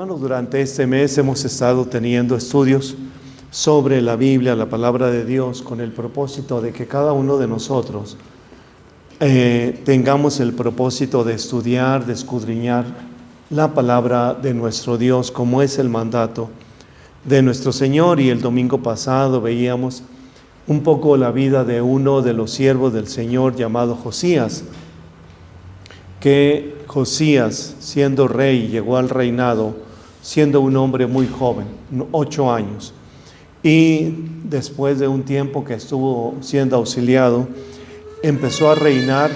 Hermanos, durante este mes hemos estado teniendo estudios sobre la Biblia, la palabra de Dios, con el propósito de que cada uno de nosotros tengamos el propósito de estudiar, de escudriñar la palabra de nuestro Dios, como es el mandato de nuestro Señor. Y el domingo pasado veíamos un poco la vida de uno de los siervos del Señor llamado Josías, que Josías, siendo rey, llegó al reinado siendo un hombre muy joven, 8 años, y después de un tiempo que estuvo siendo auxiliado, empezó a reinar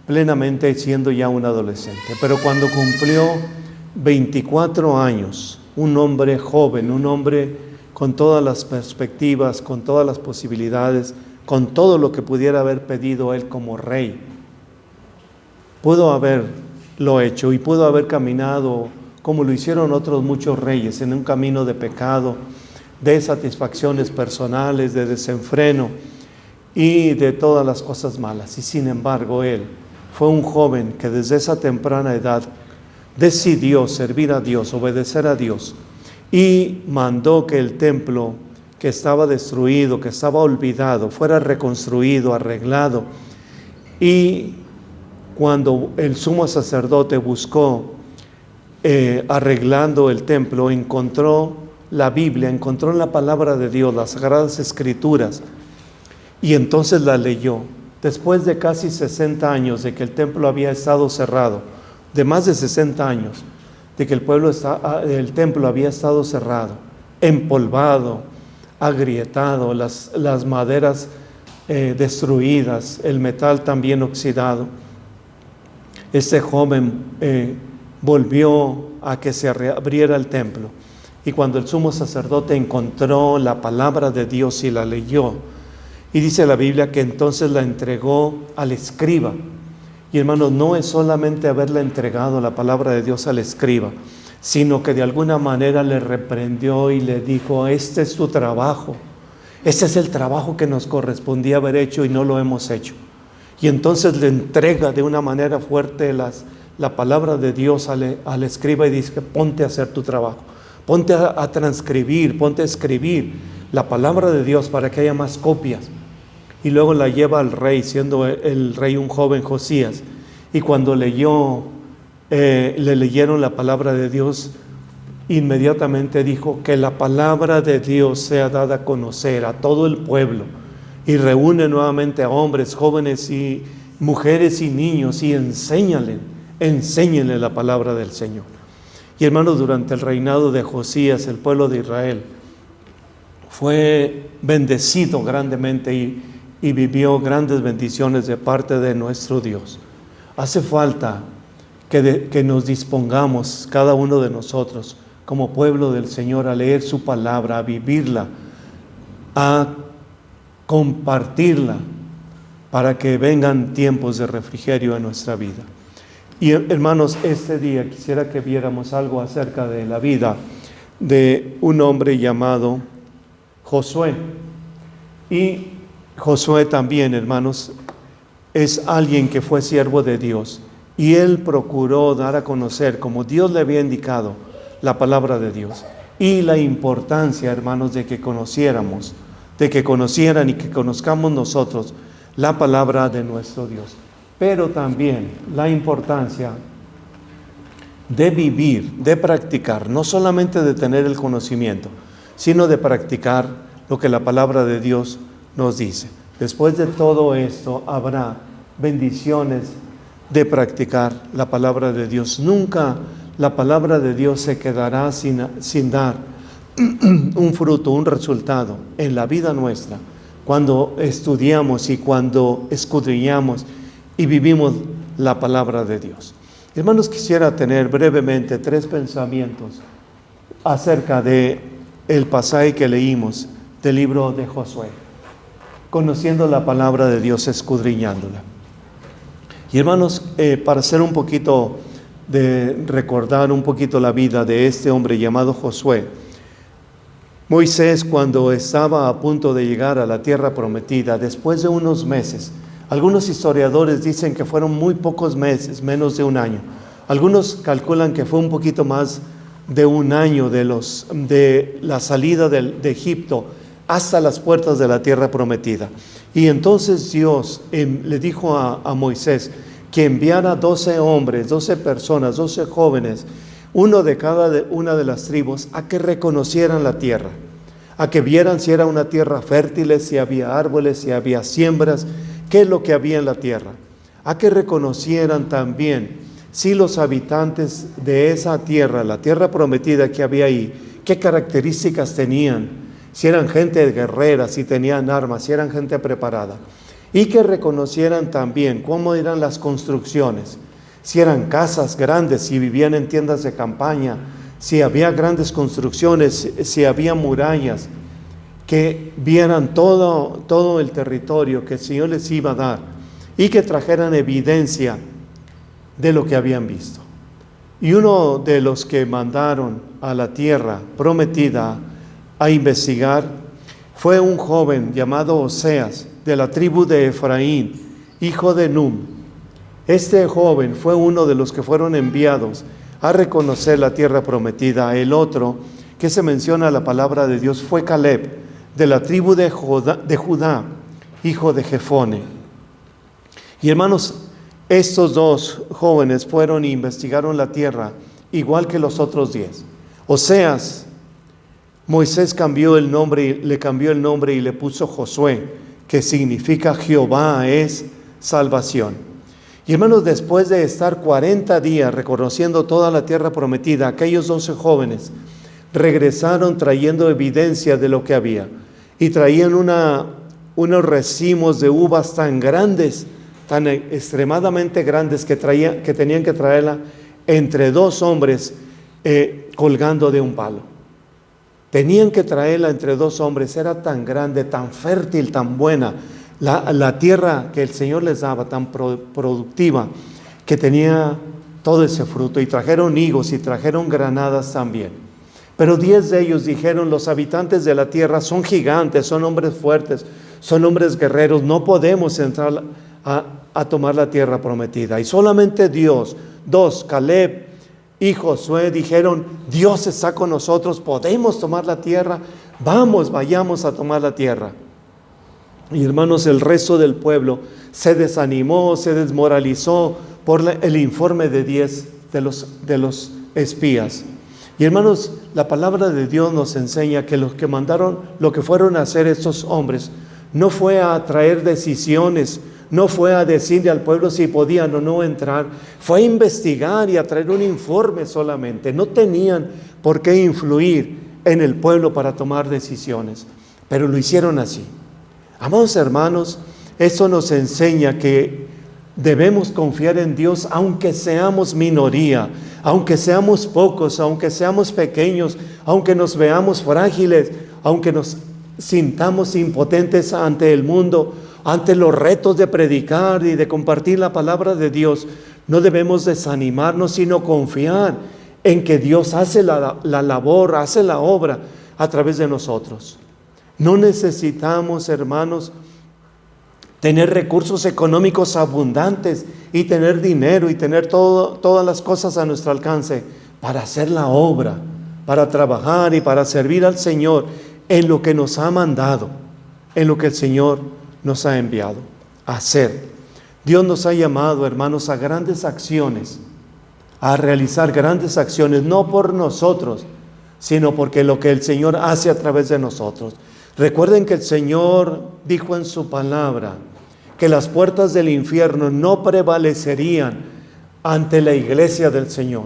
plenamente siendo ya un adolescente. Pero cuando cumplió 24 años, un hombre joven, un hombre con todas las perspectivas, con todas las posibilidades, con todo lo que pudiera haber pedido él como rey, pudo haberlo hecho y pudo haber caminado como lo hicieron otros muchos reyes, en un camino de pecado, de satisfacciones personales, de desenfreno y de todas las cosas malas. Y sin embargo, él fue un joven que desde esa temprana edad decidió servir a Dios, obedecer a Dios, y mandó que el templo que estaba destruido, que estaba olvidado, fuera reconstruido, arreglado. Y cuando el sumo sacerdote buscó arreglando el templo, encontró la Biblia, encontró la palabra de Dios, las Sagradas Escrituras, y entonces la leyó. Después de casi 60 años de que el templo había estado cerrado, de más de 60 años de que el templo había estado cerrado, empolvado, agrietado, las maderas destruidas, el metal también oxidado, este joven volvió a que se reabriera el templo. Y cuando el sumo sacerdote encontró la palabra de Dios y la leyó, y dice la Biblia que entonces la entregó al escriba. Y hermanos, no es solamente haberle entregado la palabra de Dios al escriba, sino que de alguna manera le reprendió y le dijo: este es tu trabajo, este es el trabajo que nos correspondía haber hecho y no lo hemos hecho. Y entonces le entrega de una manera fuerte la palabra de Dios al escriba y dice: ponte a hacer tu trabajo, ponte a transcribir, ponte a escribir la palabra de Dios para que haya más copias. Y luego la lleva al rey, siendo el rey un joven Josías. Y cuando le leyeron la palabra de Dios, inmediatamente dijo: que la palabra de Dios sea dada a conocer a todo el pueblo. Y reúne nuevamente a hombres, jóvenes y mujeres y niños y enséñenle la palabra del Señor. Y hermanos, durante el reinado de Josías, el pueblo de Israel fue bendecido grandemente y vivió grandes bendiciones de parte de nuestro Dios. Hace falta que nos dispongamos, cada uno de nosotros, como pueblo del Señor, a leer su palabra, a vivirla, a compartirla, para que vengan tiempos de refrigerio en nuestra vida. Y hermanos, este día quisiera que viéramos algo acerca de la vida de un hombre llamado Josué. Y Josué también, hermanos, es alguien que fue siervo de Dios, y él procuró dar a conocer, como Dios le había indicado, la palabra de Dios. Y la importancia, hermanos, de que conociéramos, de que conocieran y que conozcamos nosotros la palabra de nuestro Dios. Pero también la importancia de vivir, de practicar, no solamente de tener el conocimiento, sino de practicar lo que la palabra de Dios nos dice. Después de todo esto habrá bendiciones de practicar la palabra de Dios. Nunca la palabra de Dios se quedará sin dar un fruto, un resultado en la vida nuestra, cuando estudiamos y cuando escudriñamos y vivimos la palabra de Dios. Hermanos, quisiera tener brevemente 3 pensamientos acerca de el pasaje que leímos del libro de Josué, conociendo la palabra de Dios, escudriñándola. Y hermanos, para hacer un poquito de recordar un poquito la vida de este hombre llamado Josué, Moisés, cuando estaba a punto de llegar a la tierra prometida, después de unos meses, algunos historiadores dicen que fueron muy pocos meses, menos de un año. Algunos calculan que fue un poquito más de un año de la salida de Egipto hasta las puertas de la tierra prometida. Y entonces Dios le dijo a Moisés que enviara 12 hombres, 12 personas, 12 jóvenes, uno de cada una de las tribus, a que reconocieran la tierra, a que vieran si era una tierra fértil, si había árboles, si había siembras, qué es lo que había en la tierra, a que reconocieran también si los habitantes de esa tierra, la tierra prometida que había ahí, qué características tenían, si eran gente guerrera, si tenían armas, si eran gente preparada, y que reconocieran también cómo eran las construcciones, si eran casas grandes, si vivían en tiendas de campaña, si había grandes construcciones, si había murallas, que vieran todo el territorio que el Señor les iba a dar y que trajeran evidencia de lo que habían visto. Y uno de los que mandaron a la tierra prometida a investigar fue un joven llamado Oseas, de la tribu de Efraín, hijo de Num. Este joven fue uno de los que fueron enviados a reconocer la tierra prometida. El otro que se menciona en la palabra de Dios fue Caleb, de la tribu de Judá, hijo de Jefone. Y hermanos, estos dos jóvenes fueron e investigaron la tierra, igual que los otros 10. Oseas, Moisés le cambió el nombre y le puso Josué, que significa Jehová es salvación. Y hermanos, después de estar 40 días reconociendo toda la tierra prometida, aquellos 12 jóvenes regresaron trayendo evidencia de lo que había. Y traían unos racimos de uvas tan grandes, tan extremadamente grandes, que tenían que traerla entre 2 hombres colgando de un palo. Tenían que traerla entre 2 hombres, era tan grande, tan fértil, tan buena, la tierra que el Señor les daba, tan productiva, que tenía todo ese fruto. Y trajeron higos y trajeron granadas también. Pero 10 de ellos dijeron: los habitantes de la tierra son gigantes, son hombres fuertes, son hombres guerreros, no podemos entrar a tomar la tierra prometida. Y solamente Dios, 2, Caleb y Josué, dijeron: Dios está con nosotros, podemos tomar la tierra, vayamos a tomar la tierra. Y hermanos, el resto del pueblo se desanimó, se desmoralizó por el informe de 10 de los espías. Y hermanos, la palabra de Dios nos enseña que lo que fueron a hacer estos hombres no fue a traer decisiones, no fue a decirle al pueblo si podían o no entrar, fue a investigar y a traer un informe solamente. No tenían por qué influir en el pueblo para tomar decisiones, pero lo hicieron así. Amados hermanos, esto nos enseña que debemos confiar en Dios aunque seamos minoría, aunque seamos pocos, aunque seamos pequeños, aunque nos veamos frágiles, aunque nos sintamos impotentes ante el mundo, ante los retos de predicar y de compartir la palabra de Dios. No debemos desanimarnos, sino confiar en que Dios hace la labor, hace la obra a través de nosotros. No necesitamos, hermanos, tener recursos económicos abundantes y tener dinero y tener todas las cosas a nuestro alcance para hacer la obra, para trabajar y para servir al Señor en lo que nos ha mandado, en lo que el Señor nos ha enviado a hacer. Dios nos ha llamado, hermanos, a grandes acciones, a realizar grandes acciones, no por nosotros, sino porque lo que el Señor hace a través de nosotros. Recuerden que el Señor dijo en su palabra que las puertas del infierno no prevalecerían ante la iglesia del Señor.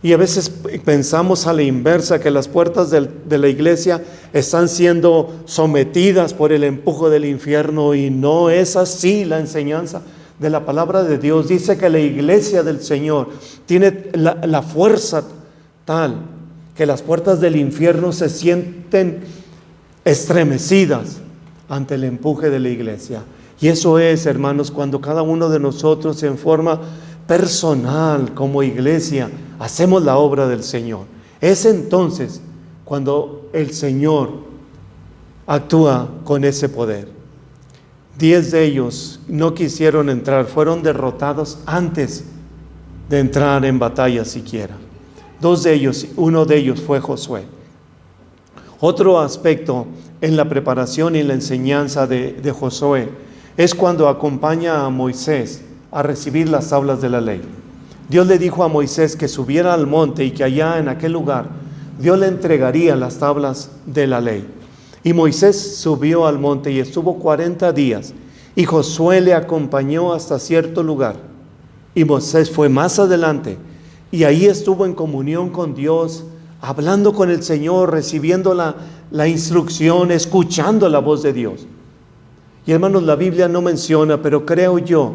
Y a veces pensamos a la inversa, que las puertas de la iglesia están siendo sometidas por el empujo del infierno, y no es así la enseñanza de la palabra de Dios. Dice que la iglesia del Señor tiene la fuerza tal que las puertas del infierno se sienten estremecidas ante el empuje de la iglesia. Y eso es, hermanos, cuando cada uno de nosotros en forma personal, como iglesia, hacemos la obra del Señor. Es entonces cuando el Señor actúa con ese poder. 10 de ellos no quisieron entrar, fueron derrotados antes de entrar en batalla siquiera. Uno de ellos fue Josué. Otro aspecto en la preparación y la enseñanza de Josué es cuando acompaña a Moisés a recibir las tablas de la ley. Dios le dijo a Moisés que subiera al monte y que allá en aquel lugar Dios le entregaría las tablas de la ley. Y Moisés subió al monte y estuvo 40 días, y Josué le acompañó hasta cierto lugar. Y Moisés fue más adelante, y ahí estuvo en comunión con Dios, hablando con el Señor, recibiendo la instrucción, escuchando la voz de Dios. Y hermanos, la Biblia no menciona, pero creo yo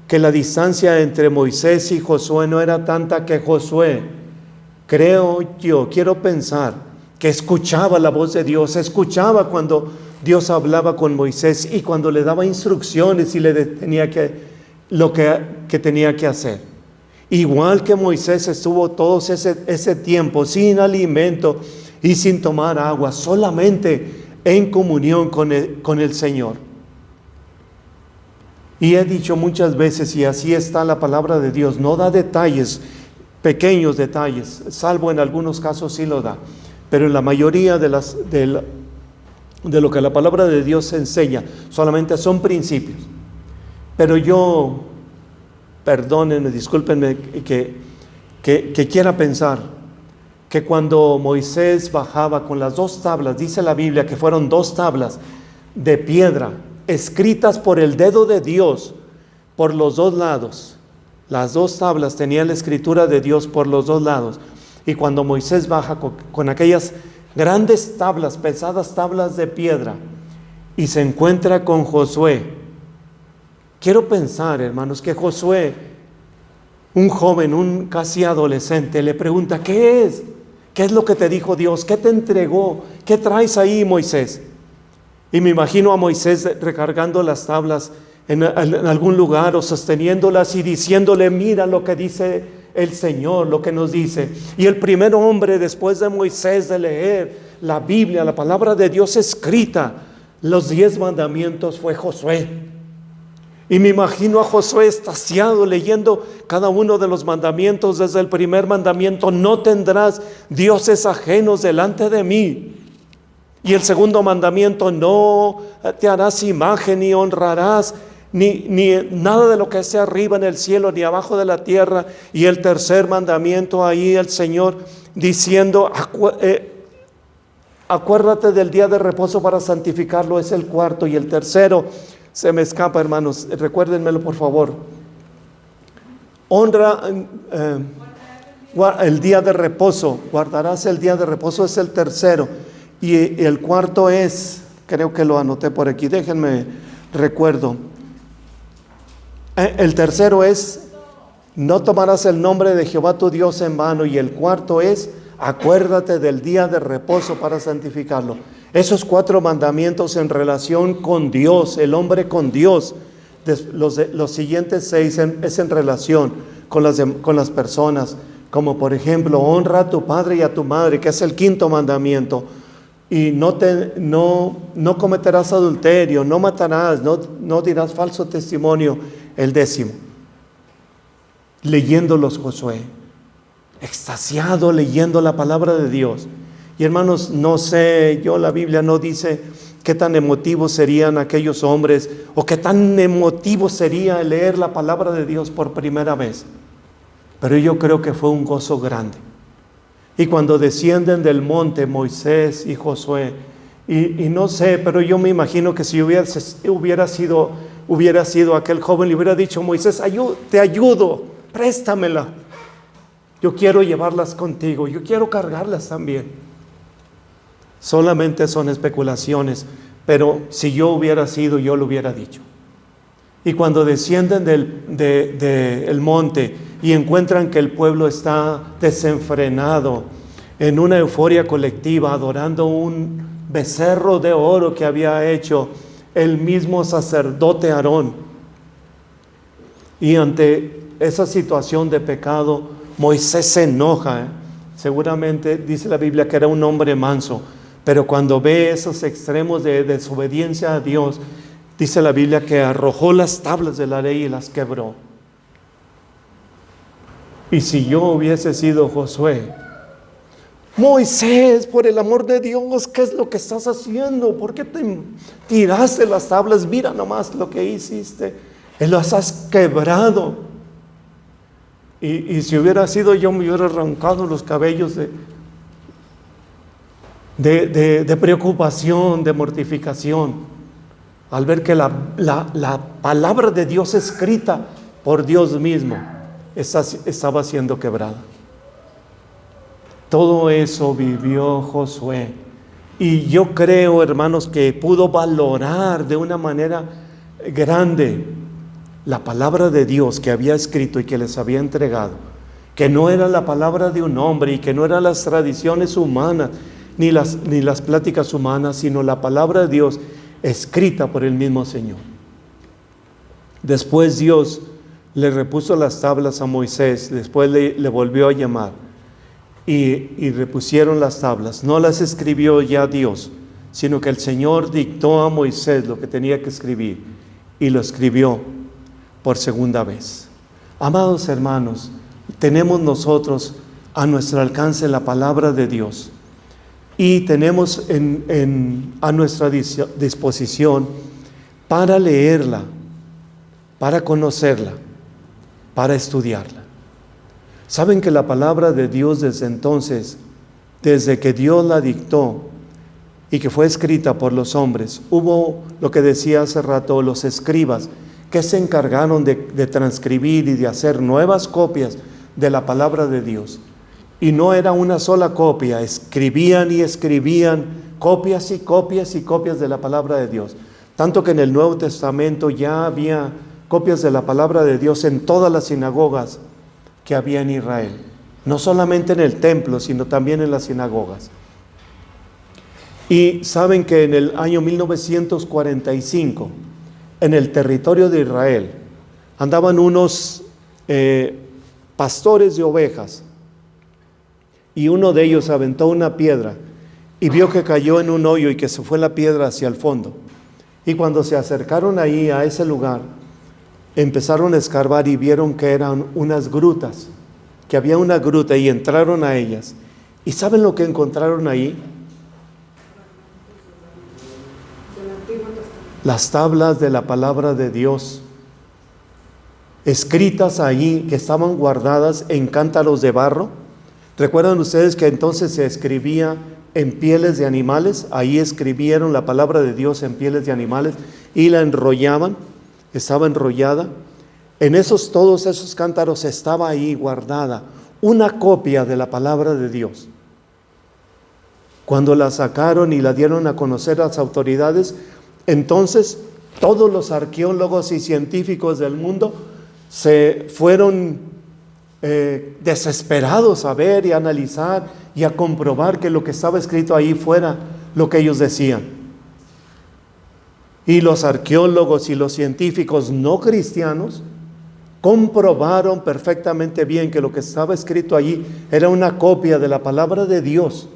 que la distancia entre Moisés y Josué no era tanta que Josué, quiero pensar que escuchaba la voz de Dios, escuchaba cuando Dios hablaba con Moisés y cuando le daba instrucciones y le tenía lo que tenía que hacer. Igual que Moisés estuvo todo ese tiempo sin alimento y sin tomar agua, solamente en comunión con el Señor. Y he dicho muchas veces, y así está la palabra de Dios, no da detalles, pequeños detalles, salvo en algunos casos sí lo da, pero en la mayoría de lo que la palabra de Dios enseña, solamente son principios. Pero yo, perdónenme, discúlpenme que quiera pensar que cuando Moisés bajaba con las 2 tablas, dice la Biblia que fueron 2 tablas de piedra, escritas por el dedo de Dios por los 2 lados. Las 2 tablas tenían la escritura de Dios por los 2 lados. Y cuando Moisés baja con aquellas grandes tablas, pesadas tablas de piedra, y se encuentra con Josué, quiero pensar, hermanos, que Josué, un joven, un casi adolescente, le pregunta: ¿qué es? ¿Qué es lo que te dijo Dios? ¿Qué te entregó? ¿Qué traes ahí, Moisés? Y me imagino a Moisés recargando las tablas en algún lugar o sosteniéndolas y diciéndole: mira lo que dice el Señor, lo que nos dice. Y el primer hombre después de Moisés de leer la Biblia, la palabra de Dios escrita, los 10 mandamientos, fue Josué. Y me imagino a Josué extasiado leyendo cada uno de los mandamientos, desde el primer mandamiento: no tendrás dioses ajenos delante de mí. Y el segundo mandamiento: no te harás imagen ni honrarás ni nada de lo que esté arriba en el cielo ni abajo de la tierra. Y el tercer mandamiento, ahí el Señor diciendo: acuérdate del día de reposo para santificarlo, es el cuarto. Y el tercero, se me escapa, hermanos, recuérdenmelo por favor. Honra el día de reposo, guardarás el día de reposo, es el tercero. Y el cuarto es, creo que lo anoté por aquí, déjenme recuerdo. El tercero es: no tomarás el nombre de Jehová tu Dios en vano. Y el cuarto es: acuérdate del día de reposo para santificarlo. Esos 4 mandamientos en relación con Dios, el hombre con Dios. Los siguientes 6 es en relación con las personas, como por ejemplo: honra a tu padre y a tu madre, que es el 5.º mandamiento. Y no cometerás adulterio, no matarás, no dirás falso testimonio, el 10.º. Leyéndolos Josué, extasiado leyendo la palabra de Dios. Y hermanos, no sé, la Biblia no dice qué tan emotivos serían aquellos hombres o qué tan emotivo sería leer la palabra de Dios por primera vez, pero yo creo que fue un gozo grande. Y cuando descienden del monte Moisés y Josué, y no sé, pero yo me imagino que si hubiera sido aquel joven, le hubiera dicho: Moisés, te ayudo, préstamela, yo quiero llevarlas contigo, yo quiero cargarlas también. Solamente son especulaciones, pero si yo hubiera sido, yo lo hubiera dicho. Y cuando descienden del monte y encuentran que el pueblo está desenfrenado, en una euforia colectiva, adorando un becerro de oro que había hecho el mismo sacerdote Aarón. Y ante esa situación de pecado, Moisés se enoja. Seguramente dice la Biblia que era un hombre manso, pero cuando ve esos extremos de desobediencia a Dios, dice la Biblia que arrojó las tablas de la ley y las quebró. Y si yo hubiese sido Josué: Moisés, por el amor de Dios, ¿qué es lo que estás haciendo? ¿Por qué te tiraste las tablas? Mira nomás lo que hiciste. Las has quebrado. Y si hubiera sido yo, me hubiera arrancado los cabellos de preocupación, de mortificación, al ver que la palabra de Dios escrita por Dios mismo estaba siendo quebrada. Todo eso vivió Josué. Y yo creo, hermanos, que pudo valorar de una manera grande la palabra de Dios que había escrito y que les había entregado, que no era la palabra de un hombre y que no eran las tradiciones humanas ni las pláticas humanas, sino la palabra de Dios escrita por el mismo Señor. Después Dios le repuso las tablas a Moisés, después le volvió a llamar y repusieron las tablas. No las escribió ya Dios, sino que el Señor dictó a Moisés lo que tenía que escribir y lo escribió por segunda vez. Amados hermanos, tenemos nosotros a nuestro alcance la palabra de Dios y tenemos a nuestra disposición para leerla, para conocerla, para estudiarla. Saben que la palabra de Dios desde entonces, desde que Dios la dictó y que fue escrita por los hombres, hubo lo que decía hace rato, los escribas, que se encargaron de transcribir y de hacer nuevas copias de la palabra de Dios. Y no era una sola copia, escribían y escribían copias y copias y copias de la palabra de Dios. Tanto que en el Nuevo Testamento ya había copias de la palabra de Dios en todas las sinagogas que había en Israel. No solamente en el templo, sino también en las sinagogas. Y saben que en el año 1945, en el territorio de Israel, andaban unos pastores de ovejas, y uno de ellos aventó una piedra y vio que cayó en un hoyo y que se fue la piedra hacia el fondo. Y cuando se acercaron ahí a ese lugar, empezaron a escarbar y vieron que eran unas grutas, que había una gruta, y entraron a ellas. ¿Y saben lo que encontraron ahí? Las tablas de la palabra de Dios, escritas ahí, que estaban guardadas en cántaros de barro. ¿Recuerdan ustedes que entonces se escribía en pieles de animales? Ahí escribieron la palabra de Dios en pieles de animales y la enrollaban, estaba enrollada. En todos esos cántaros estaba ahí guardada una copia de la palabra de Dios. Cuando la sacaron y la dieron a conocer a las autoridades, entonces todos los arqueólogos y científicos del mundo se fueron desesperados a ver y a analizar y a comprobar que lo que estaba escrito ahí fuera lo que ellos decían. Y los arqueólogos y los científicos no cristianos comprobaron perfectamente bien que lo que estaba escrito allí era una copia de la palabra de Dios.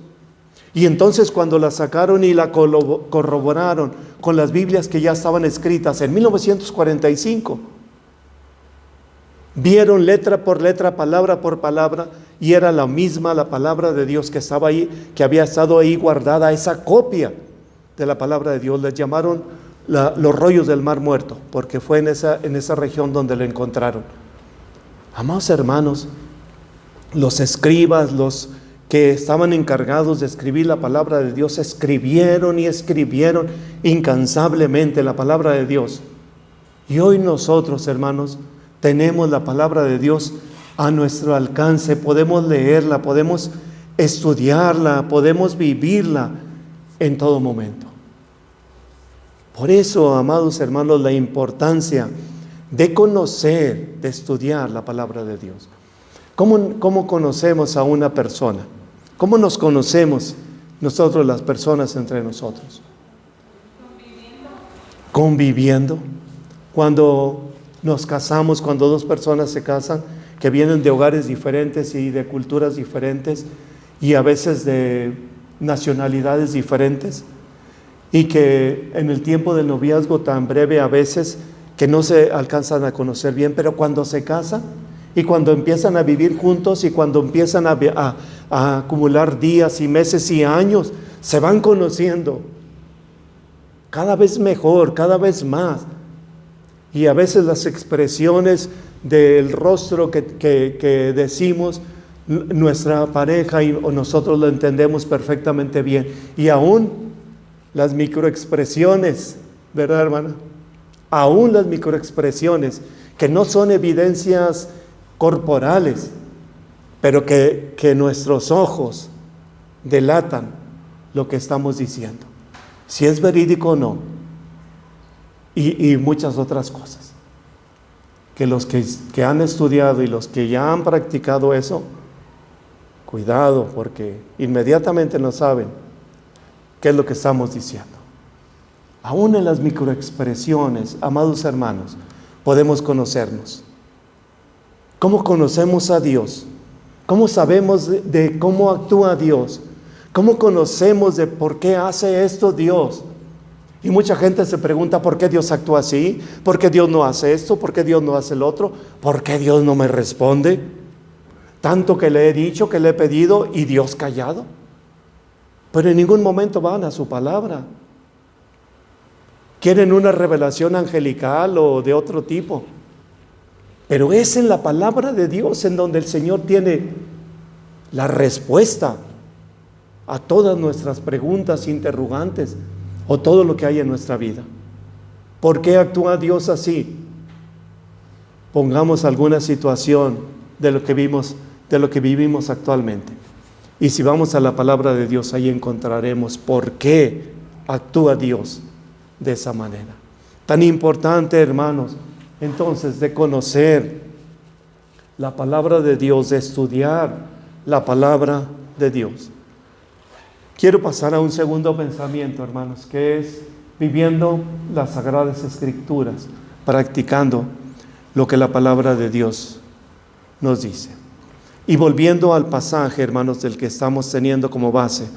Y entonces cuando la sacaron y la corroboraron con las Biblias que ya estaban escritas en 1945, vieron letra por letra, palabra por palabra, y era la misma la palabra de Dios que estaba ahí, que había estado ahí guardada, esa copia de la palabra de Dios. Les llamaron los rollos del Mar Muerto, porque fue en esa región donde lo encontraron. Amados hermanos, los escribas, los que estaban encargados de escribir la palabra de Dios, escribieron y escribieron incansablemente la palabra de Dios. Y hoy nosotros, hermanos, tenemos la palabra de Dios a nuestro alcance, podemos leerla, podemos estudiarla, podemos vivirla en todo momento. Por eso, amados hermanos, la importancia de conocer, de estudiar la palabra de Dios. ¿Cómo conocemos a una persona? ¿Cómo nos conocemos nosotros, las personas, entre nosotros? Conviviendo. Cuando nos casamos, cuando dos personas se casan, que vienen de hogares diferentes y de culturas diferentes y a veces de nacionalidades diferentes, y que en el tiempo del noviazgo tan breve a veces que no se alcanzan a conocer bien, pero cuando se casan Y cuando empiezan a vivir juntos y cuando empiezan a acumular días y meses y años, se van conociendo cada vez mejor, cada vez más. Y a veces las expresiones del rostro que decimos, nuestra pareja o nosotros lo entendemos perfectamente bien. Y aún las microexpresiones, ¿verdad, hermana? Aún las microexpresiones que no son evidencias corporales, pero que nuestros ojos delatan lo que estamos diciendo, si es verídico o no, y muchas otras cosas, que los que han estudiado y los que ya han practicado eso, cuidado, porque inmediatamente no saben qué es lo que estamos diciendo. Aún en las microexpresiones, amados hermanos, podemos conocernos. ¿Cómo conocemos a Dios? ¿Cómo sabemos de cómo actúa Dios? ¿Cómo conocemos de por qué hace esto Dios? Y mucha gente se pregunta por qué Dios actúa así, por qué Dios no hace esto, por qué Dios no hace el otro, por qué Dios no me responde. Tanto que le he dicho, que le he pedido y Dios callado. Pero en ningún momento van a su palabra. Quieren una revelación angelical o de otro tipo. Pero es en la palabra de Dios en donde el Señor tiene la respuesta a todas nuestras preguntas, interrogantes o todo lo que hay en nuestra vida. ¿Por qué actúa Dios así? Pongamos alguna situación de lo que vivimos actualmente. Y si vamos a la palabra de Dios, ahí encontraremos por qué actúa Dios de esa manera. Tan importante, hermanos, entonces, de conocer la palabra de Dios, de estudiar la palabra de Dios. Quiero pasar a un segundo pensamiento, hermanos, que es viviendo las Sagradas Escrituras, practicando lo que la palabra de Dios nos dice. Y volviendo al pasaje, hermanos, del que estamos teniendo como base,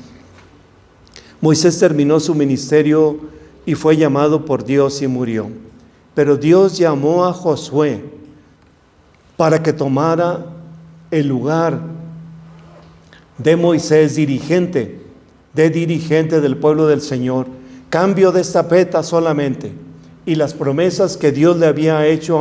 Moisés terminó su ministerio y fue llamado por Dios y murió. Pero Dios llamó a Josué para que tomara el lugar de Moisés, dirigente del pueblo del Señor. Cambio de estafeta solamente. Y las promesas que Dios le había hecho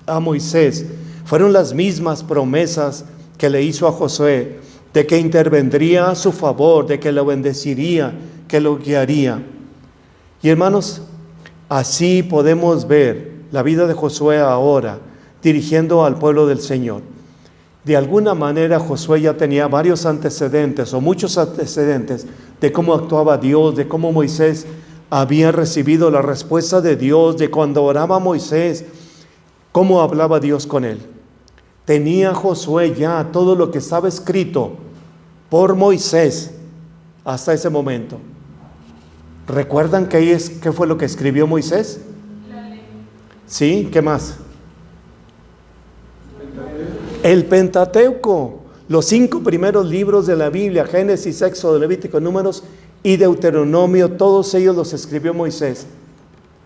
a Moisés fueron las mismas promesas que le hizo a Josué, de que intervendría a su favor, de que lo bendeciría, que lo guiaría. Y hermanos, así podemos ver la vida de Josué ahora, dirigiendo al pueblo del Señor. De alguna manera Josué ya tenía varios antecedentes o muchos antecedentes de cómo actuaba Dios, de cómo Moisés había recibido la respuesta de Dios, de cuando oraba Moisés, cómo hablaba Dios con él. Tenía Josué ya todo lo que estaba escrito por Moisés hasta ese momento. ¿Recuerdan qué fue lo que escribió Moisés? ¿Sí? ¿Qué más? El Pentateuco, los 5 primeros libros de la Biblia, Génesis, Éxodo, Levítico, Números y Deuteronomio, todos ellos los escribió Moisés.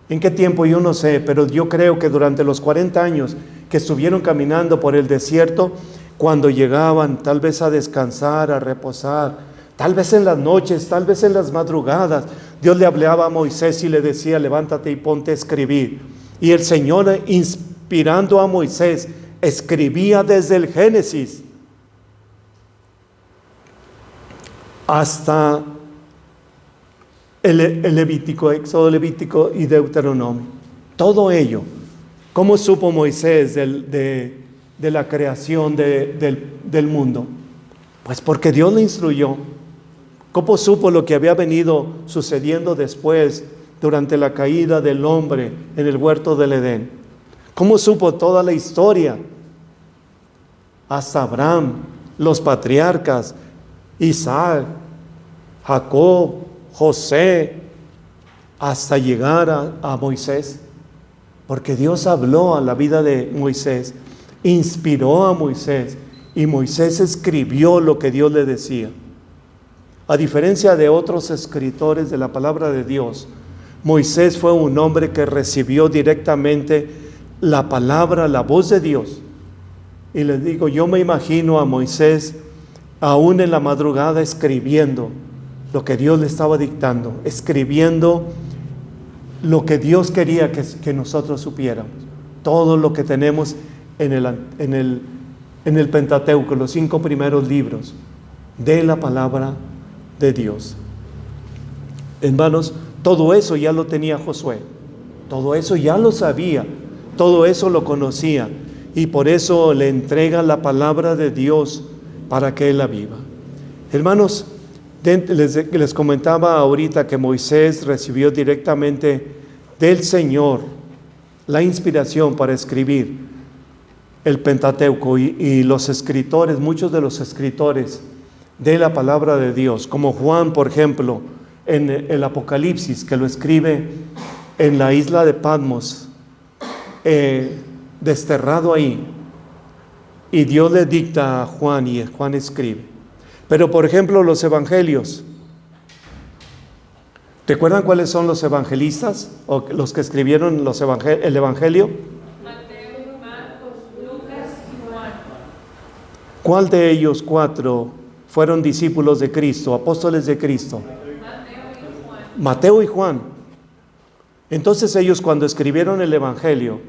¿En qué tiempo? Yo no sé, pero yo creo que durante los 40 años que estuvieron caminando por el desierto, cuando llegaban tal vez a descansar, a reposar, tal vez en las noches, tal vez en las madrugadas, Dios le hablaba a Moisés y le decía: levántate y ponte a escribir. Y el Señor, inspirando a Moisés, escribía desde el Génesis hasta el Levítico, Éxodo, Levítico y Deuteronomio. Todo ello. ¿Cómo supo Moisés de la creación del mundo? Pues porque Dios le instruyó. ¿Cómo supo lo que había venido sucediendo después, durante la caída del hombre en el huerto del Edén? ¿Cómo supo toda la historia? Hasta Abraham, los patriarcas, Isaac, Jacob, José, hasta llegar a Moisés. Porque Dios habló a la vida de Moisés, inspiró a Moisés, y Moisés escribió lo que Dios le decía. A diferencia de otros escritores de la palabra de Dios, Moisés fue un hombre que recibió directamente la palabra, la voz de Dios. Y les digo, yo me imagino a Moisés aún en la madrugada escribiendo lo que Dios le estaba dictando, escribiendo lo que Dios quería que nosotros supiéramos. Todo lo que tenemos en el Pentateuco, los 5 primeros libros de la palabra de Dios. Hermanos, todo eso ya lo tenía Josué, todo eso ya lo sabía, todo eso lo conocía, y por eso le entrega la palabra de Dios para que él la viva. Hermanos, les comentaba ahorita que Moisés recibió directamente del Señor la inspiración para escribir el Pentateuco, y los escritores, muchos de los escritores de la palabra de Dios, como Juan, por ejemplo, en el Apocalipsis, que lo escribe en la isla de Patmos, desterrado ahí, y Dios le dicta a Juan y Juan escribe. Pero por ejemplo los evangelios, ¿recuerdan cuáles son los evangelistas o los que escribieron el evangelio? Mateo, Marcos, Lucas y Juan. ¿Cuál de ellos 4 fueron discípulos de Cristo, apóstoles de Cristo? Mateo y Juan. Entonces ellos, cuando escribieron el evangelio,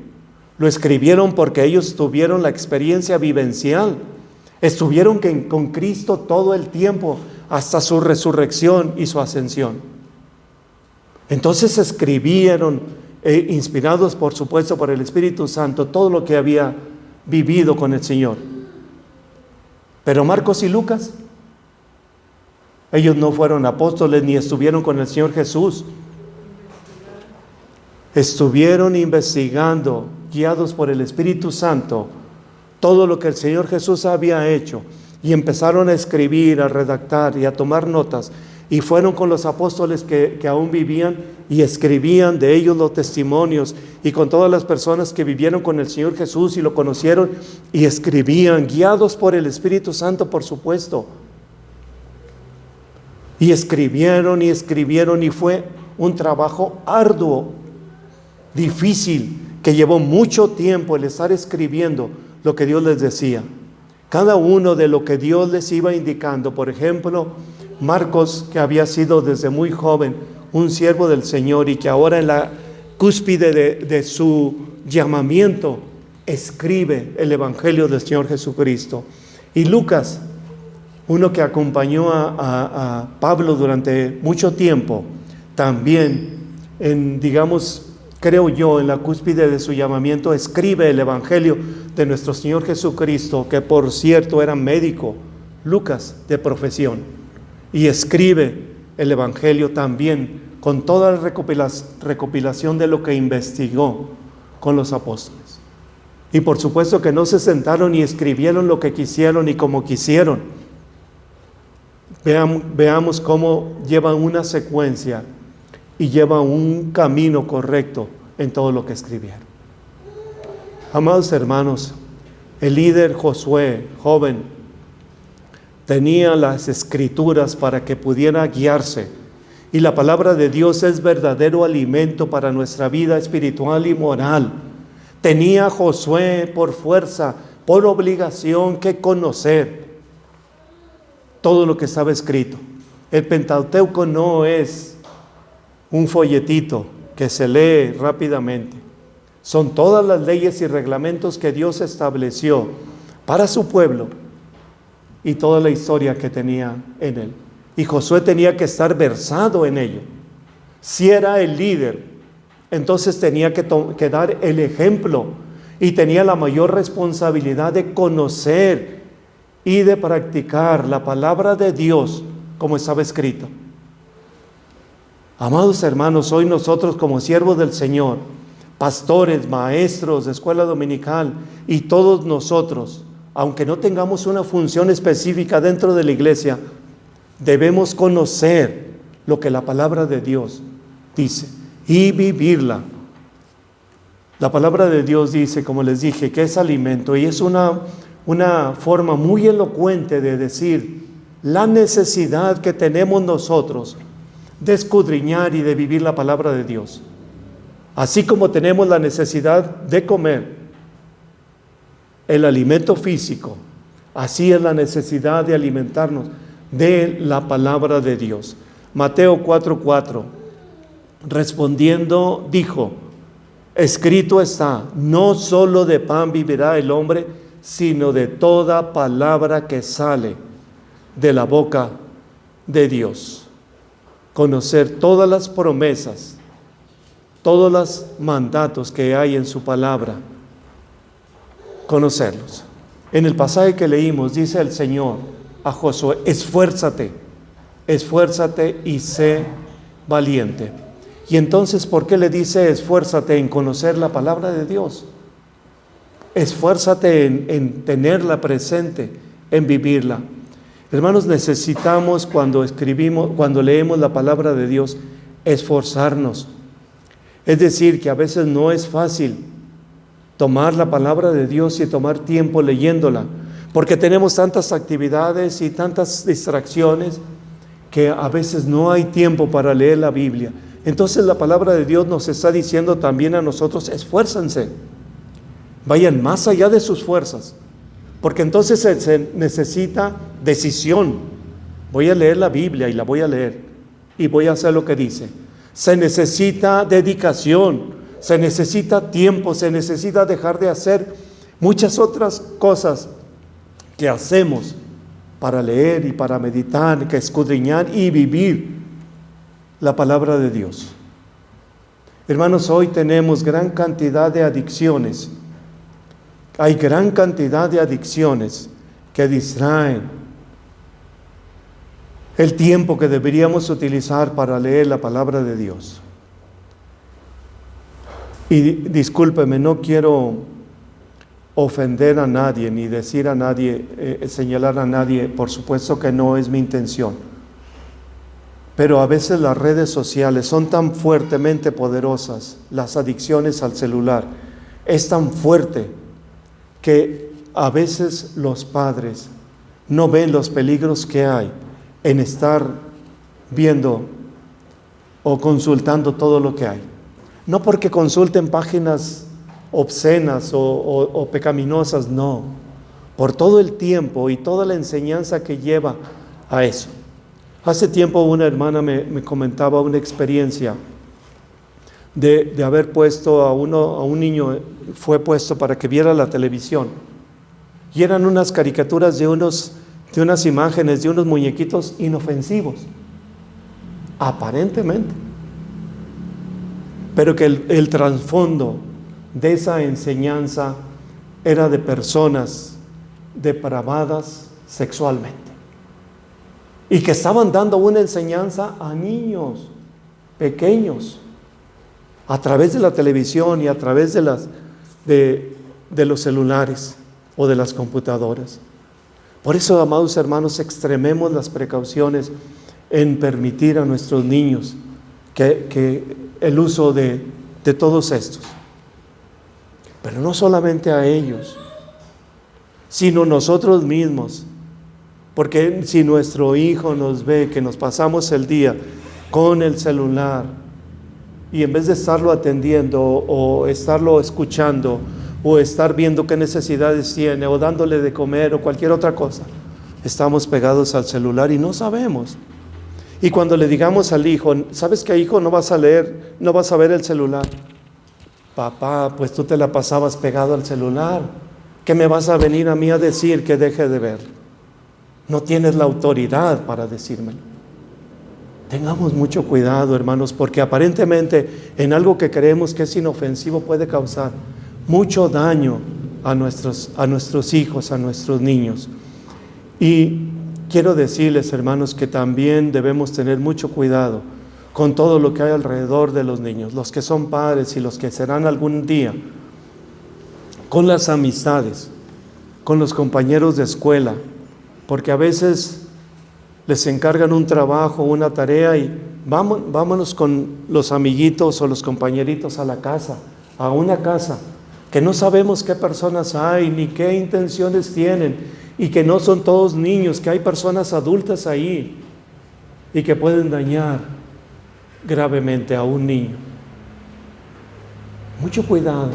lo escribieron porque ellos tuvieron la experiencia vivencial. Estuvieron con Cristo todo el tiempo hasta su resurrección y su ascensión. Entonces escribieron, inspirados por supuesto por el Espíritu Santo, todo lo que había vivido con el Señor. Pero Marcos y Lucas, ellos no fueron apóstoles ni estuvieron con el Señor Jesús. Estuvieron investigando, guiados por el Espíritu Santo, todo lo que el Señor Jesús había hecho, y empezaron a escribir, a redactar y a tomar notas, y fueron con los apóstoles que aún vivían y escribían de ellos los testimonios, y con todas las personas que vivieron con el Señor Jesús y lo conocieron, y escribían, guiados por el Espíritu Santo, por supuesto. Y escribieron, y fue un trabajo arduo, difícil, que llevó mucho tiempo el estar escribiendo lo que Dios les decía. Cada uno de lo que Dios les iba indicando. Por ejemplo, Marcos, que había sido desde muy joven un siervo del Señor y que ahora en la cúspide de su llamamiento escribe el Evangelio del Señor Jesucristo. Y Lucas, uno que acompañó a Pablo durante mucho tiempo, también creo yo, en la cúspide de su llamamiento, escribe el Evangelio de nuestro Señor Jesucristo, que por cierto era médico, Lucas de profesión, y escribe el Evangelio también con toda la recopilación de lo que investigó con los apóstoles. Y por supuesto que no se sentaron y escribieron lo que quisieron y como quisieron. Veamos cómo llevan una secuencia y lleva un camino correcto en todo lo que escribieron. Amados hermanos, el líder Josué, joven, tenía las escrituras para que pudiera guiarse, y la palabra de Dios es verdadero alimento para nuestra vida espiritual y moral. Tenía Josué por fuerza, por obligación, que conocer todo lo que estaba escrito. El Pentateuco no es un folletito que se lee rápidamente. Son todas las leyes y reglamentos que Dios estableció para su pueblo y toda la historia que tenía en él. Y Josué tenía que estar versado en ello. Si era el líder, entonces tenía que dar el ejemplo, y tenía la mayor responsabilidad de conocer y de practicar la palabra de Dios como estaba escrito. Amados hermanos, hoy nosotros como siervos del Señor, pastores, maestros de escuela dominical, y todos nosotros, aunque no tengamos una función específica dentro de la iglesia, debemos conocer lo que la palabra de Dios dice y vivirla. La palabra de Dios dice, como les dije, que es alimento, y es una forma muy elocuente de decir la necesidad que tenemos nosotros de escudriñar y de vivir la palabra de Dios. Así como tenemos la necesidad de comer, el alimento físico, así es la necesidad de alimentarnos de la palabra de Dios. Mateo 4:4, respondiendo dijo: escrito está, no solo de pan vivirá el hombre, sino de toda palabra que sale de la boca de Dios. Conocer todas las promesas, todos los mandatos que hay en su palabra, conocerlos. En el pasaje que leímos dice el Señor a Josué: esfuérzate y sé valiente. Y entonces, ¿por qué le dice esfuérzate en conocer la palabra de Dios? Esfuérzate en tenerla presente, en vivirla. Hermanos, necesitamos cuando leemos la palabra de Dios, esforzarnos. Es decir, que a veces no es fácil tomar la palabra de Dios y tomar tiempo leyéndola, porque tenemos tantas actividades y tantas distracciones que a veces no hay tiempo para leer la Biblia. Entonces la palabra de Dios nos está diciendo también a nosotros: esfuércense, vayan más allá de sus fuerzas, porque entonces se necesita decisión. Voy a leer la Biblia y la voy a leer y voy a hacer lo que dice. Se necesita dedicación, se necesita tiempo, se necesita dejar de hacer muchas otras cosas que hacemos para leer y para meditar, que escudriñar y vivir la palabra de Dios. Hermanos, hoy tenemos gran cantidad de adicciones. Hay gran cantidad de adicciones que distraen el tiempo que deberíamos utilizar para leer la palabra de Dios. Y discúlpeme, no quiero ofender a nadie, ni decir a nadie, señalar a nadie, por supuesto que no es mi intención. Pero a veces las redes sociales son tan fuertemente poderosas, las adicciones al celular, es tan fuerte que a veces los padres no ven los peligros que hay en estar viendo o consultando todo lo que hay. No porque consulten páginas obscenas o pecaminosas, no, por todo el tiempo y toda la enseñanza que lleva a eso. Hace tiempo una hermana me comentaba una experiencia de haber puesto a un niño, fue puesto para que viera la televisión, y eran unas caricaturas de unas imágenes, de unos muñequitos inofensivos, aparentemente, pero que el trasfondo de esa enseñanza era de personas depravadas sexualmente, y que estaban dando una enseñanza a niños pequeños a través de la televisión y a través de los celulares o de las computadoras. Por eso, amados hermanos, extrememos las precauciones en permitir a nuestros niños que el uso de todos estos. Pero no solamente a ellos, sino nosotros mismos. Porque si nuestro hijo nos ve que nos pasamos el día con el celular, y en vez de estarlo atendiendo o estarlo escuchando o estar viendo qué necesidades tiene o dándole de comer o cualquier otra cosa, estamos pegados al celular y no sabemos. Y cuando le digamos al hijo: ¿sabes qué, hijo? No vas a leer, no vas a ver el celular. Papá, pues tú te la pasabas pegado al celular. ¿Qué me vas a venir a mí a decir que deje de ver? No tienes la autoridad para decírmelo. Tengamos mucho cuidado, hermanos, porque aparentemente en algo que creemos que es inofensivo puede causar mucho daño a nuestros hijos, a nuestros niños. Y quiero decirles, hermanos, que también debemos tener mucho cuidado con todo lo que hay alrededor de los niños, los que son padres y los que serán algún día, con las amistades, con los compañeros de escuela, porque a veces les encargan un trabajo, una tarea y vámonos con los amiguitos o los compañeritos a la casa, a una casa, que no sabemos qué personas hay ni qué intenciones tienen, y que no son todos niños, que hay personas adultas ahí y que pueden dañar gravemente a un niño. Mucho cuidado.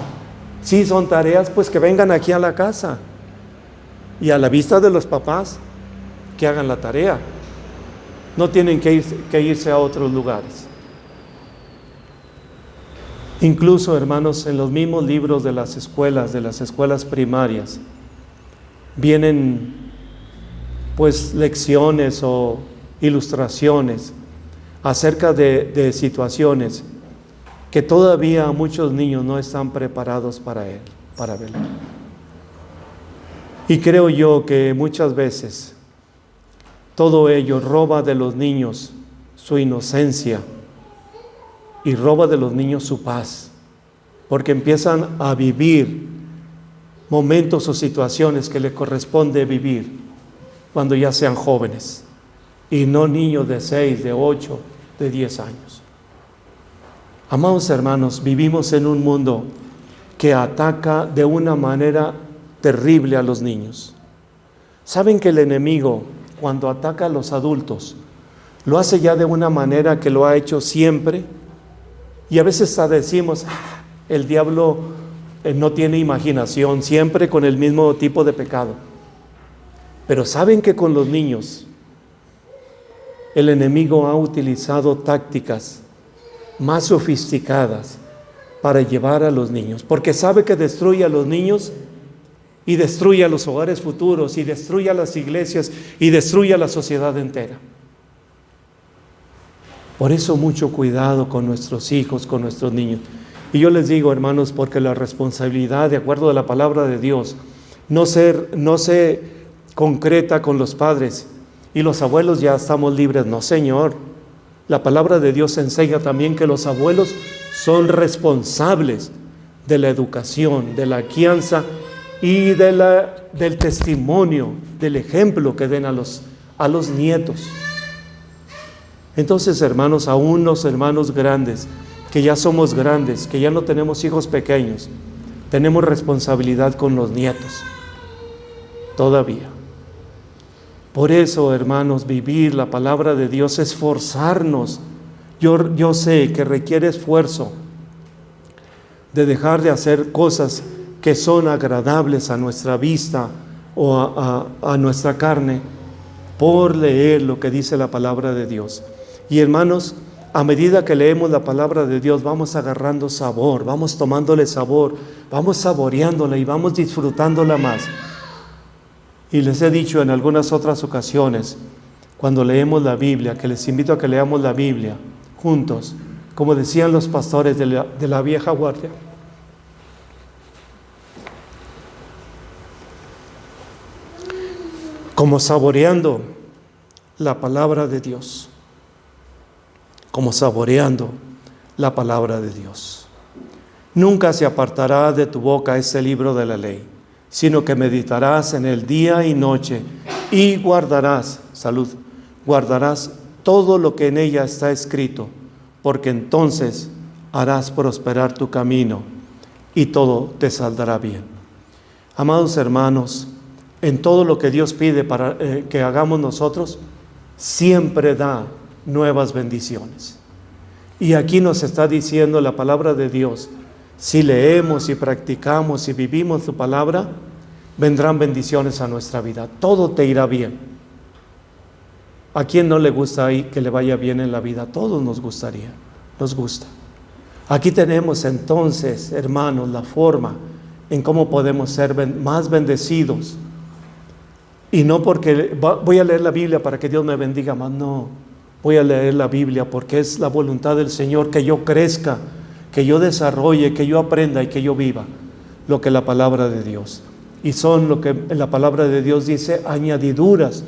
Si son tareas, pues que vengan aquí a la casa y a la vista de los papás que hagan la tarea. No tienen que irse a otros lugares. Incluso, hermanos, en los mismos libros de las escuelas primarias, vienen pues lecciones o ilustraciones acerca de situaciones que todavía muchos niños no están preparados para verlo. Y creo yo que muchas veces todo ello roba de los niños su inocencia y roba de los niños su paz, porque empiezan a vivir momentos o situaciones que les corresponde vivir cuando ya sean jóvenes y no niños de 6, de 8, de 10 años. Amados hermanos, vivimos en un mundo que ataca de una manera terrible a los niños. ¿Saben que el enemigo, cuando ataca a los adultos, lo hace ya de una manera que lo ha hecho siempre? Y a veces hasta decimos, el diablo no tiene imaginación, siempre con el mismo tipo de pecado. Pero ¿saben que con los niños el enemigo ha utilizado tácticas más sofisticadas para llevar a los niños? Porque sabe que destruye a los niños y destruye a los hogares futuros y destruye a las iglesias y destruye a la sociedad entera. Por eso mucho cuidado con nuestros hijos, con nuestros niños. Y yo les digo, hermanos, porque la responsabilidad, de acuerdo a la palabra de Dios, no se concreta con los padres y los abuelos ya estamos libres. No, Señor. La palabra de Dios enseña también que los abuelos son responsables de la educación, de la crianza y del testimonio, del ejemplo que den a los nietos. Entonces, hermanos, aún los hermanos grandes, que ya somos grandes, que ya no tenemos hijos pequeños, tenemos responsabilidad con los nietos, todavía. Por eso, hermanos, vivir la palabra de Dios, esforzarnos. Yo sé que requiere esfuerzo de dejar de hacer cosas que son agradables a nuestra vista o a nuestra carne, por leer lo que dice la palabra de Dios. Y hermanos, a medida que leemos la palabra de Dios, vamos agarrando sabor, vamos tomándole sabor, vamos saboreándola y vamos disfrutándola más. Y les he dicho en algunas otras ocasiones, cuando leemos la Biblia, que les invito a que leamos la Biblia juntos, como decían los pastores de la vieja guardia. Como saboreando la palabra de Dios. Como saboreando la palabra de Dios. Nunca se apartará de tu boca este libro de la ley, sino que meditarás en él día y noche y guardarás todo lo que en ella está escrito, porque entonces harás prosperar tu camino y todo te saldrá bien. Amados hermanos, en todo lo que Dios pide para que hagamos nosotros, siempre da nuevas bendiciones. Y aquí nos está diciendo la palabra de Dios: si leemos y practicamos y vivimos su palabra, vendrán bendiciones a nuestra vida. Todo te irá bien. ¿A quién no le gusta que le vaya bien en la vida? A todos nos gusta. Aquí tenemos entonces, hermanos, la forma en cómo podemos ser más bendecidos. Y no porque voy a leer la Biblia para que Dios me bendiga más, no. Voy a leer la Biblia porque es la voluntad del Señor que yo crezca, que yo desarrolle, que yo aprenda y que yo viva lo que la palabra de Dios. Y son lo que la palabra de Dios dice, añadiduras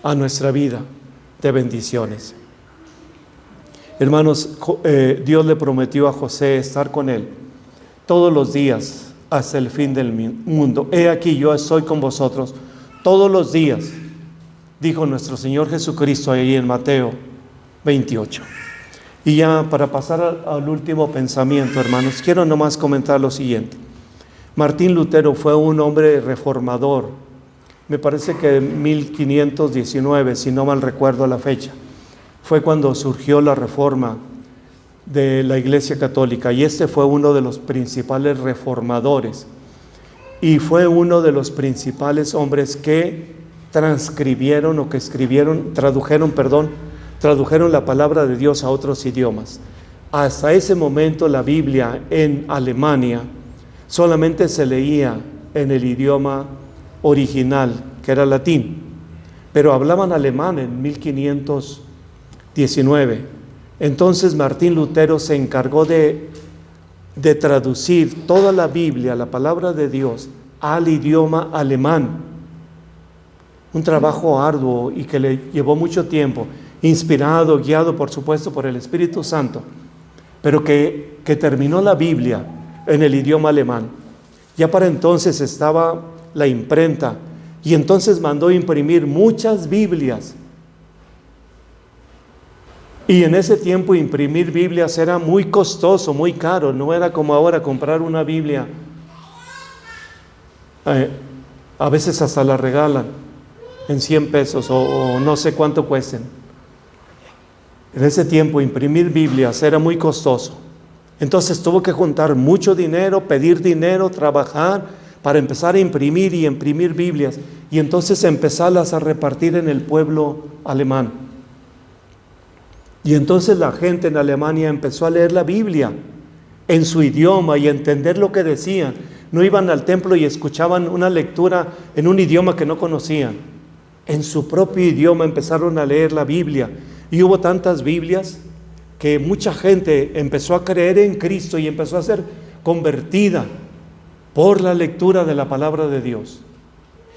a nuestra vida de bendiciones. Hermanos, Dios le prometió a José estar con él todos los días hasta el fin del mundo. He aquí, yo estoy con vosotros todos los días, dijo nuestro Señor Jesucristo ahí en Mateo 28. Y ya para pasar al último pensamiento, hermanos, quiero nomás comentar lo siguiente. Martín Lutero fue un hombre reformador, me parece que en 1519, si no mal recuerdo la fecha, fue cuando surgió la reforma de la Iglesia Católica, y este fue uno de los principales reformadores y fue uno de los principales hombres que tradujeron la palabra de Dios a otros idiomas. Hasta ese momento la Biblia en Alemania solamente se leía en el idioma original, que era latín, pero hablaban alemán en 1519. Entonces Martín Lutero se encargó de traducir toda la Biblia, la palabra de Dios, al idioma alemán. Un trabajo arduo y que le llevó mucho tiempo, inspirado, guiado por supuesto por el Espíritu Santo, pero que terminó la Biblia en el idioma alemán. Ya para entonces estaba la imprenta, y entonces mandó imprimir muchas Biblias. Y en ese tiempo imprimir Biblias era muy costoso, muy caro. No era como ahora comprar una Biblia. A veces hasta la regalan en 100 pesos o no sé cuánto cuesten. En ese tiempo imprimir Biblias era muy costoso. Entonces tuvo que juntar mucho dinero, pedir dinero, trabajar para empezar a imprimir y imprimir Biblias, y entonces empezarlas a repartir en el pueblo alemán. Y entonces la gente en Alemania empezó a leer la Biblia en su idioma y a entender lo que decían. No iban al templo y escuchaban una lectura en un idioma que no conocían. En su propio idioma empezaron a leer la Biblia, y hubo tantas Biblias que mucha gente empezó a creer en Cristo y empezó a ser convertida por la lectura de la palabra de Dios.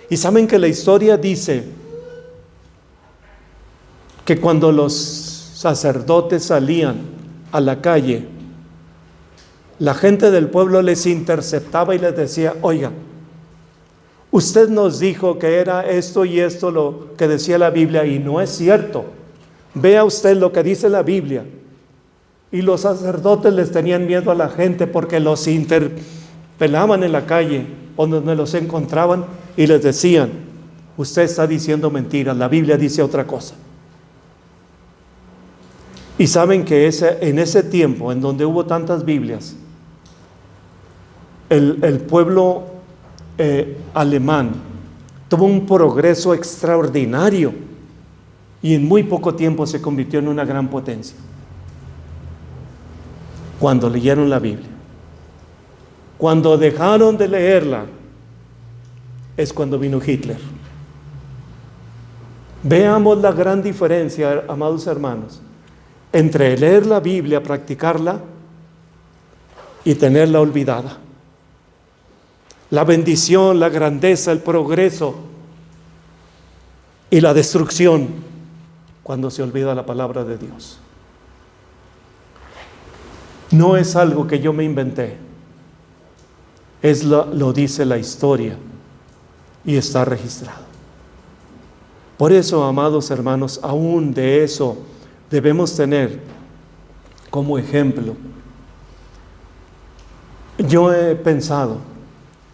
Y saben que la historia dice que cuando los sacerdotes salían a la calle, la gente del pueblo les interceptaba y les decía: oiga, usted nos dijo que era esto y esto lo que decía la Biblia, y no es cierto. Vea usted lo que dice la Biblia. Y los sacerdotes les tenían miedo a la gente porque los interpelaban en la calle o donde los encontraban y les decían: usted está diciendo mentiras, la Biblia dice otra cosa. Y saben que en ese tiempo en donde hubo tantas Biblias, el pueblo alemán tuvo un progreso extraordinario y en muy poco tiempo se convirtió en una gran potencia. Cuando leyeron la Biblia. Cuando dejaron de leerla es cuando vino Hitler. Veamos la gran diferencia, amados hermanos, entre leer la Biblia, practicarla, y tenerla olvidada. La bendición, la grandeza, el progreso y la destrucción cuando se olvida la palabra de Dios. No es algo que yo me inventé, lo dice la historia y está registrado. Por eso, amados hermanos, aún de eso debemos tener como ejemplo. Yo he pensado,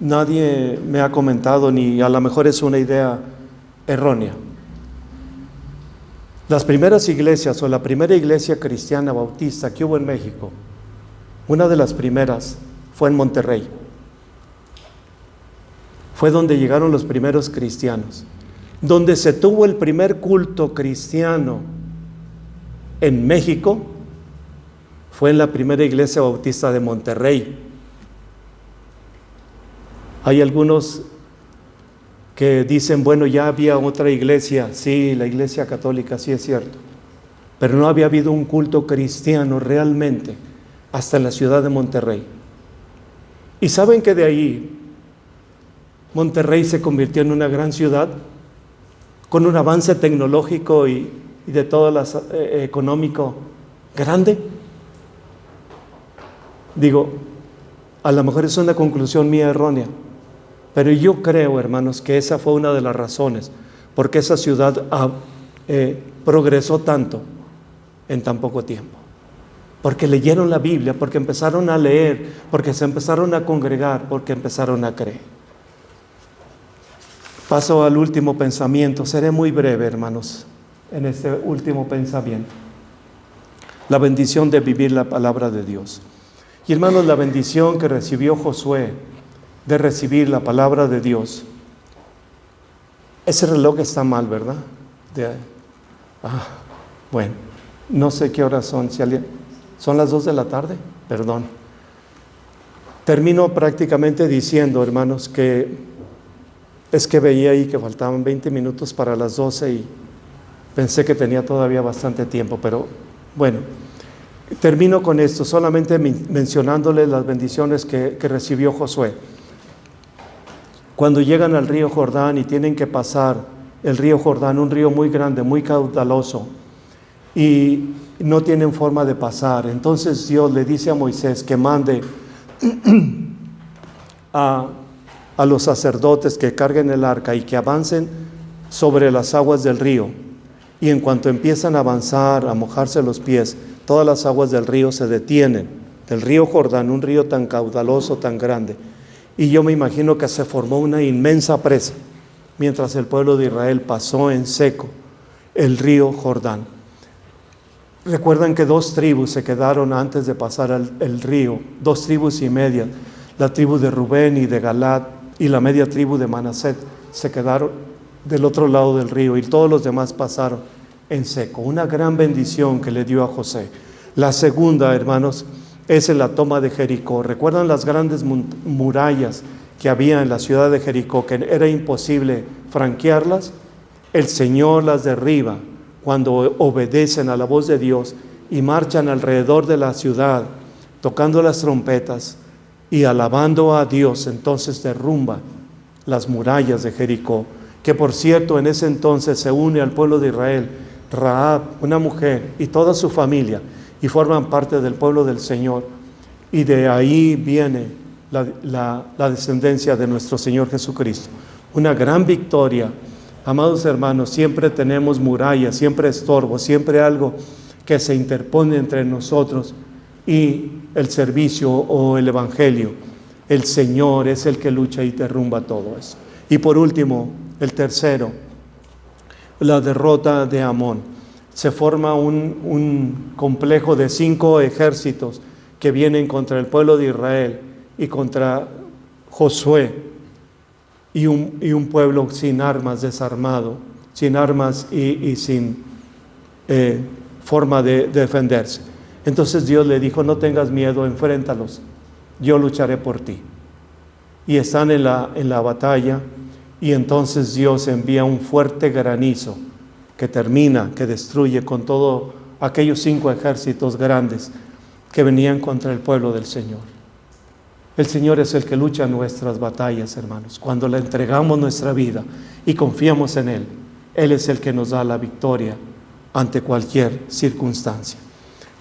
nadie me ha comentado, ni a lo mejor es una idea errónea. Las primeras iglesias, o la primera iglesia cristiana bautista que hubo en México, una de las primeras fue en Monterrey. Fue donde llegaron los primeros cristianos. Donde se tuvo el primer culto cristiano en México fue en la primera iglesia bautista de Monterrey. Hay algunos que dicen: bueno, ya había otra iglesia. Sí, la iglesia católica, sí es cierto, pero no había habido un culto cristiano realmente hasta en la ciudad de Monterrey. Y saben que de ahí Monterrey se convirtió en una gran ciudad con un avance tecnológico y de todo económico grande. Digo, a lo mejor es una conclusión mía errónea, pero yo creo, hermanos, que esa fue una de las razones por qué esa ciudad progresó tanto en tan poco tiempo. Porque leyeron la Biblia, porque empezaron a leer, porque se empezaron a congregar, porque empezaron a creer. Paso al último pensamiento. Seré muy breve, hermanos, en este último pensamiento. la bendición de vivir la palabra de Dios. Y hermanos, la bendición que recibió Josué de recibir la palabra de Dios. Ese reloj está mal, ¿verdad? Bueno, no sé qué horas son. ¿Son las 2 de la tarde? Perdón. Termino prácticamente diciendo, hermanos, que es que veía ahí que faltaban 20 minutos para las 12 y pensé que tenía todavía bastante tiempo, pero bueno, termino con esto, solamente mencionándoles las bendiciones que recibió Josué. Cuando llegan al río Jordán y tienen que pasar el río Jordán, un río muy grande, muy caudaloso, y no tienen forma de pasar, entonces Dios le dice a Moisés que mande a los sacerdotes que carguen el arca y que avancen sobre las aguas del río. Y en cuanto empiezan a avanzar, a mojarse los pies, todas las aguas del río se detienen, del río Jordán, un río tan caudaloso, tan grande. Y yo me imagino que se formó una inmensa presa, mientras el pueblo de Israel pasó en seco el río Jordán. Recuerdan que 2 tribus se quedaron antes de pasar el río, 2 tribus y media, la tribu de Rubén y de Galad y la media tribu de Manasés se quedaron del otro lado del río y todos los demás pasaron en seco. Una gran bendición que le dio a José. La segunda, hermanos, es en la toma de Jericó. ¿Recuerdan las grandes murallas que había en la ciudad de Jericó, que era imposible franquearlas? El Señor las derriba cuando obedecen a la voz de Dios y marchan alrededor de la ciudad, tocando las trompetas y alabando a Dios. Entonces derrumba las murallas de Jericó, que por cierto en ese entonces se une al pueblo de Israel Rahab, una mujer, y toda su familia, y forman parte del pueblo del Señor, y de ahí viene la descendencia de nuestro Señor Jesucristo. Una gran victoria. Amados hermanos, siempre tenemos murallas, siempre estorbo, siempre algo que se interpone entre nosotros y el servicio o el evangelio. El Señor es el que lucha y derrumba todo eso. Y por último, el tercero, la derrota de Amón. Se forma un complejo de 5 ejércitos que vienen contra el pueblo de Israel y contra Josué y un pueblo sin armas, desarmado, sin armas y sin forma de defenderse. Entonces Dios le dijo: no tengas miedo, enfréntalos, yo lucharé por ti. Y están en la batalla, y entonces Dios envía un fuerte granizo que destruye con todos aquellos 5 ejércitos grandes que venían contra el pueblo del Señor. El Señor es el que lucha nuestras batallas, hermanos. Cuando le entregamos nuestra vida y confiamos en Él, Él es el que nos da la victoria ante cualquier circunstancia.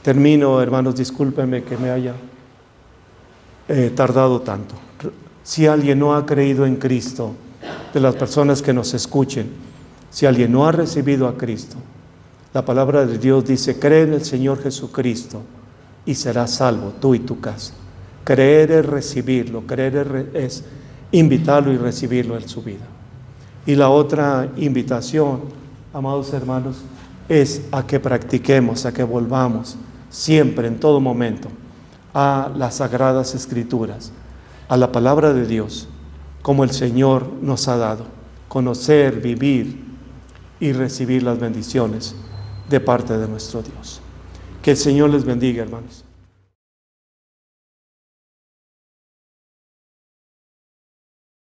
Termino, hermanos, discúlpenme que me haya tardado tanto. Si alguien no ha creído en Cristo, de las personas que nos escuchen, si alguien no ha recibido a Cristo, la palabra de Dios dice: cree en el Señor Jesucristo y serás salvo, tú y tu casa. Creer es recibirlo, creer es invitarlo y recibirlo en su vida. Y la otra invitación, amados hermanos, es a que practiquemos, a que volvamos siempre, en todo momento, a las Sagradas Escrituras, a la palabra de Dios, como el Señor nos ha dado, conocer, vivir y recibir las bendiciones de parte de nuestro Dios. Que el Señor les bendiga, hermanos.